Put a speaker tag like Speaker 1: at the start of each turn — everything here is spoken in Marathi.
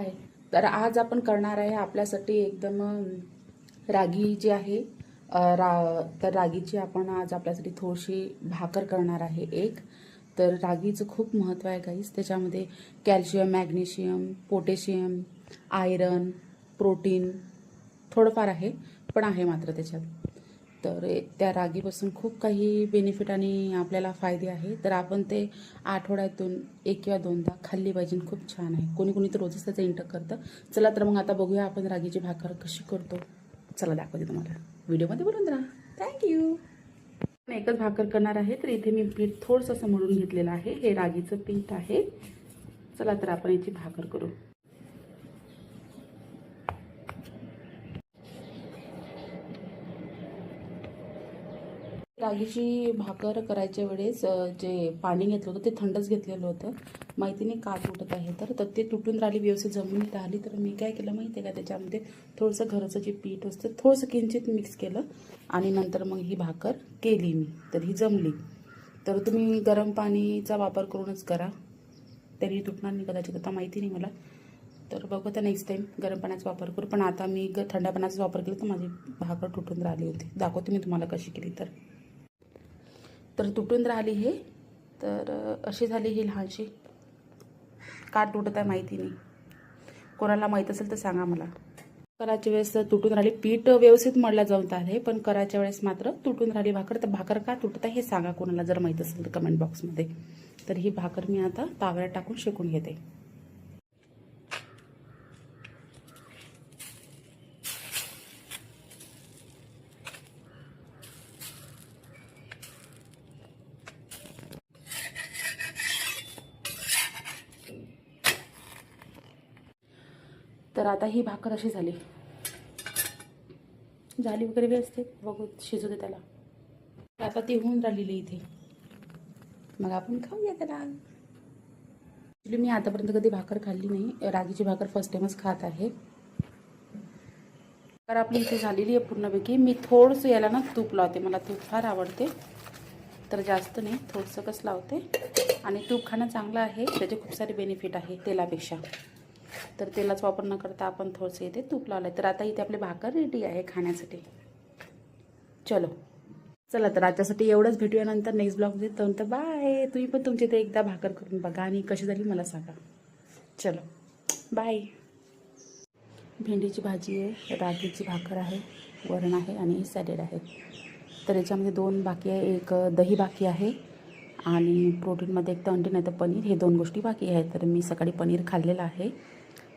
Speaker 1: हाय. तर आज आपण करणार आहे आपल्यासाठी एकदम रागी जी आहे तर रागीची आपण आज आपल्यासाठी थोडीशी भाकर करणार आहे एक. तर रागीचं खूप महत्त्व आहे गाईस. त्याच्यामध्ये calcium, magnesium, potassium, iron, protein थोडंफार आहे, पण आहे मात्र त्याच्यात. तर त्या रागीपासून खूप काही बेनिफिट आणि आपल्याला फायदे आहे. तर आपण ते आठवड्यातून 1 किंवा 2दा खाल्ली पाहिजे. खूप छान आहे. कोणी कोणी तर रोजच त्याचं इंटक करतं. चला तर मग आता बघूया आपण रागीची भाकर कशी करतो. चला दाखवते तुम्हाला. व्हिडिओमध्ये बोलून राहा. थँक्यू. एकच भाकर करणार आहे. तर इथे मी पीठ थोडंसं असं मळून घेतलेलं आहे. हे रागीचं पीठ आहे. चला तर आपण याची भाकर करू. रागीची भाकर करायच्या वेळेस जे पाणी घेतलं होतं ते थंडच घेतलेलं होतं. माहिती नाही का तुटत आहे तर ते तुटून राहिली, व्यवस्थित जमून राहिली. तर मी काय केलं माहिती आहे का, त्याच्यामध्ये थोडंसं घरचं जे पीठ असतं थोडंसं किंचित मिक्स केलं आणि नंतर मग ही भाकर केली मी. तर ही जमली. तर तुम्ही गरम पाणीचा वापर करूनच करा, तरी तुटणार नाही कदाचित. आता माहिती नाही मला, तर बघू आता नेक्स्ट टाईम गरम पाण्याचा वापर करू. पण आता मी थंड पाण्याचा वापर केला तर माझी भाकर तुटून राहिली होती. दाखवते मी तुम्हाला कशी केली. तर तुटून राहिली हे. तर अशी झाली ही लहानशी. का तुटत आहे माहिती नाही. कोणाला माहीत असेल तर सांगा मला. करायच्या वेळेस तुटून राहिली. पीठ व्यवस्थित मळल्या जाऊन आहे, पण करायच्या वेळेस मात्र तुटून राहिली भाकर. तर भाकर का तुटत आहे हे सांगा कोणाला, जर माहीत असेल तर कमेंट बॉक्समध्ये. तर ही भाकर मी आता ताव्यात टाकून शेकून घेते. तर आता ही भाकर अशी झाली वगैरे व्यवस्थित. बघू शिजू दे त्याला. आता ती होऊन राहिलेली इथे. मग आपण खाऊया त्याला. ॲक्च्युली मी आतापर्यंत कधी भाकर खाल्ली नाही. रागीची भाकर फर्स्ट टाइमच खात आहे. तर आपली इथे झालेली आहे पूर्णपैकी. मी थोडंसं याला ना तूप लावते. मला तूप फार आवडते. तर जास्त नाही, थोडंसं कसं लावते. आणि तूप खाणं चांगलं आहे. त्याचे खूप सारे बेनिफिट आहे तेलापेक्षा. तर तेलाचा वापर न करता आपण थोडंसं इथे तूप लावलं आहे. तर आता इथे आपली भाकर रेडी आहे खाण्यासाठी. चला तर आजच्यासाठी एवढंच. भेटूया नंतर नेक्स्ट ब्लॉगमध्ये. तर बाय. तुम्ही पण तुमच्या इथे एकदा भाकर करून बघा आणि कशी झाली मला सांगा. चलो बाय. भेंडीची भाजी आहे, रागीची भाकर आहे, वरण आहे आणि सॅलेड आहे. तर याच्यामध्ये 2 बाकी आहे. एक दही बाकी आहे आणि प्रोटीनमध्ये एक तर अंडी नाही तर पनीर, हे 2 गोष्टी बाकी आहेत. तर मी सकाळी पनीर खाल्लेलं आहे.